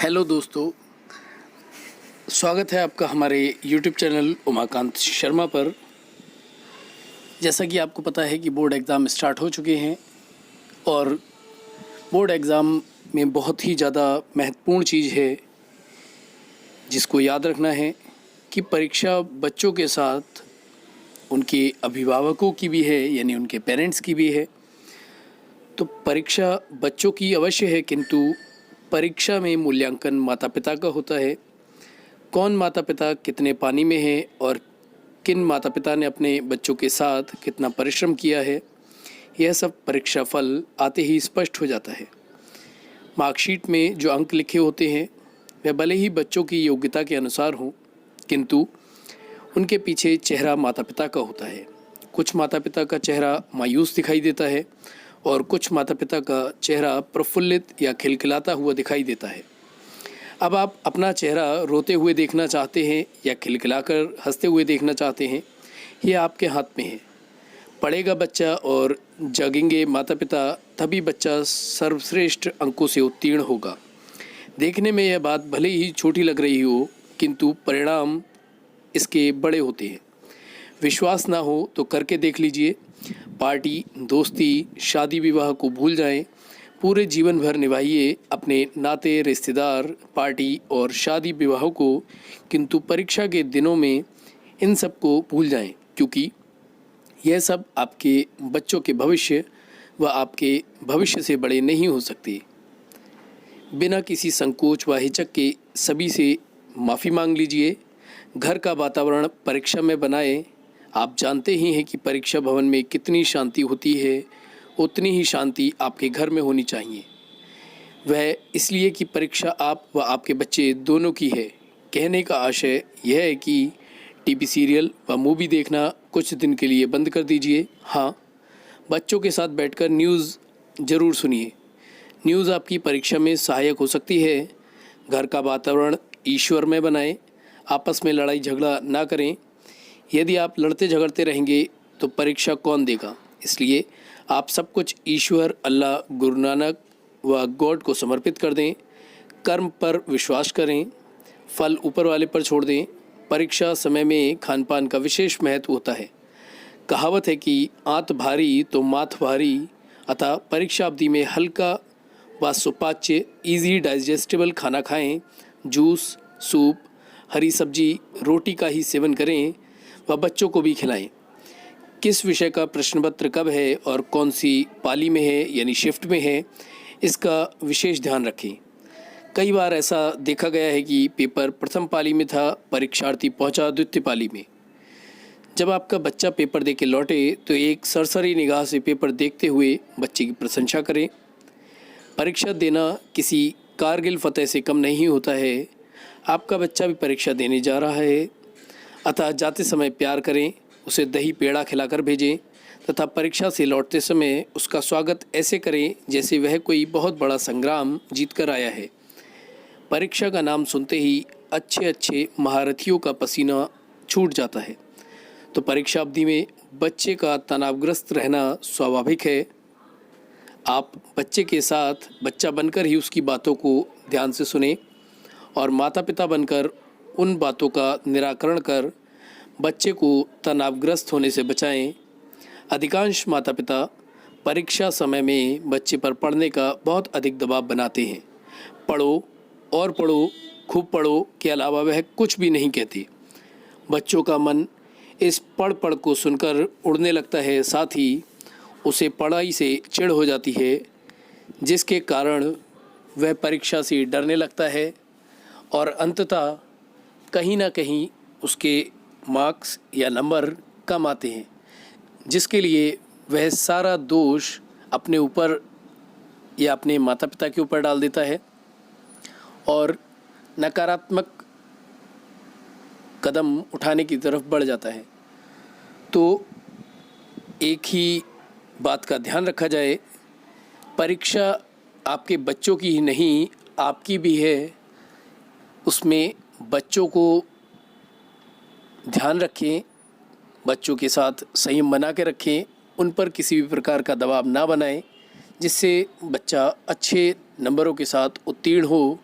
Hello दोस्तों, स्वागत है आपका हमारे YouTube चैनल उमाकांत शर्मा पर। जैसा कि आपको पता है कि बोर्ड एग्ज़ाम स्टार्ट हो चुके हैं और बोर्ड एग्ज़ाम में बहुत ही ज़्यादा महत्वपूर्ण चीज़ है जिसको याद रखना है कि परीक्षा बच्चों के साथ उनके अभिभावकों की भी है, यानी उनके पेरेंट्स की भी है। तो परीक्षा बच्चों की अवश्य है, किंतु परीक्षा में मूल्यांकन माता पिता का होता है। कौन माता पिता कितने पानी में है और किन माता पिता ने अपने बच्चों के साथ कितना परिश्रम किया है, यह सब परीक्षा फल आते ही स्पष्ट हो जाता है। मार्कशीट में जो अंक लिखे होते हैं वह भले ही बच्चों की योग्यता के अनुसार हों, किंतु उनके पीछे चेहरा माता पिता का होता है। कुछ माता पिता का चेहरा मायूस दिखाई देता है और कुछ माता पिता का चेहरा प्रफुल्लित या खिलखिलाता हुआ दिखाई देता है। अब आप अपना चेहरा रोते हुए देखना चाहते हैं या खिलखिलाकर हंसते हुए देखना चाहते हैं, ये आपके हाथ में है। पढ़ेगा बच्चा और जगेंगे माता पिता, तभी बच्चा सर्वश्रेष्ठ अंकों से उत्तीर्ण होगा। देखने में यह बात भले ही छोटी लग रही हो, किंतु परिणाम इसके बड़े होते हैं। विश्वास ना हो तो करके देख लीजिए। पार्टी, दोस्ती, शादी विवाह को भूल जाएं। पूरे जीवन भर निभाइए अपने नाते, रिश्तेदार, पार्टी और शादी विवाहों को, किंतु परीक्षा के दिनों में इन सब को भूल जाएं, क्योंकि यह सब आपके बच्चों के भविष्य व आपके भविष्य से बड़े नहीं हो सकते। बिना किसी संकोच व हिचक के सभी से माफ़ी मांग लीजिए। घर का वातावरण परीक्षा में बनाएं। आप जानते ही हैं कि परीक्षा भवन में कितनी शांति होती है, उतनी ही शांति आपके घर में होनी चाहिए। वह इसलिए कि परीक्षा आप व आपके बच्चे दोनों की है। कहने का आशय यह है कि टीवी सीरियल व मूवी देखना कुछ दिन के लिए बंद कर दीजिए। हाँ, बच्चों के साथ बैठकर न्यूज़ ज़रूर सुनिए। न्यूज़ आपकी परीक्षा में सहायक हो सकती है। घर का वातावरण ईश्वरमय बनाएं। आपस में लड़ाई झगड़ा ना करें। यदि आप लड़ते झगड़ते रहेंगे तो परीक्षा कौन देगा? इसलिए आप सब कुछ ईश्वर, अल्लाह, गुरु नानक व गॉड को समर्पित कर दें। कर्म पर विश्वास करें, फल ऊपर वाले पर छोड़ दें। परीक्षा समय में खान पान का विशेष महत्व होता है। कहावत है कि आंत भारी तो माथ भारी, अतः परीक्षा अवधि में हल्का व सुपाच्य, इजी डाइजेस्टेबल खाना खाएं। जूस, सूप, हरी सब्जी, रोटी का ही सेवन करें व बच्चों को भी खिलाएं। किस विषय का प्रश्न पत्र कब है और कौन सी पाली में है, यानी शिफ्ट में है, इसका विशेष ध्यान रखें। कई बार ऐसा देखा गया है कि पेपर प्रथम पाली में था, परीक्षार्थी पहुंचा द्वितीय पाली में। जब आपका बच्चा पेपर देके लौटे तो एक सरसरी निगाह से पेपर देखते हुए बच्चे की प्रशंसा करें। परीक्षा देना किसी कारगिल फतेह से कम नहीं होता है। आपका बच्चा भी परीक्षा देने जा रहा है, अतः जाते समय प्यार करें, उसे दही पेड़ा खिलाकर भेजें तथा परीक्षा से लौटते समय उसका स्वागत ऐसे करें जैसे वह कोई बहुत बड़ा संग्राम जीत कर आया है। परीक्षा का नाम सुनते ही अच्छे अच्छे महारथियों का पसीना छूट जाता है। तो परीक्षा अवधि में बच्चे का तनावग्रस्त रहना स्वाभाविक है। आप बच्चे के साथ बच्चा बनकर ही उसकी बातों को ध्यान से सुनें और माता पिता बनकर उन बातों का निराकरण कर बच्चे को तनावग्रस्त होने से बचाएं। अधिकांश माता पिता परीक्षा समय में बच्चे पर पढ़ने का बहुत अधिक दबाव बनाते हैं। पढ़ो और पढ़ो, खूब पढ़ो के अलावा वह कुछ भी नहीं कहते। बच्चों का मन इस पढ़ पढ़ को सुनकर उड़ने लगता है, साथ ही उसे पढ़ाई से चिढ़ हो जाती है, जिसके कारण वह परीक्षा से डरने लगता है और अंततः कहीं ना कहीं उसके मार्क्स या नंबर कम आते हैं, जिसके लिए वह सारा दोष अपने ऊपर या अपने माता पिता के ऊपर डाल देता है और नकारात्मक कदम उठाने की तरफ बढ़ जाता है। तो एक ही बात का ध्यान रखा जाए, परीक्षा आपके बच्चों की ही नहीं, आपकी भी है। उसमें बच्चों को ध्यान रखें, बच्चों के साथ संयम बना के रखें, उन पर किसी भी प्रकार का दबाव ना बनाएं, जिससे बच्चा अच्छे नंबरों के साथ उत्तीर्ण हो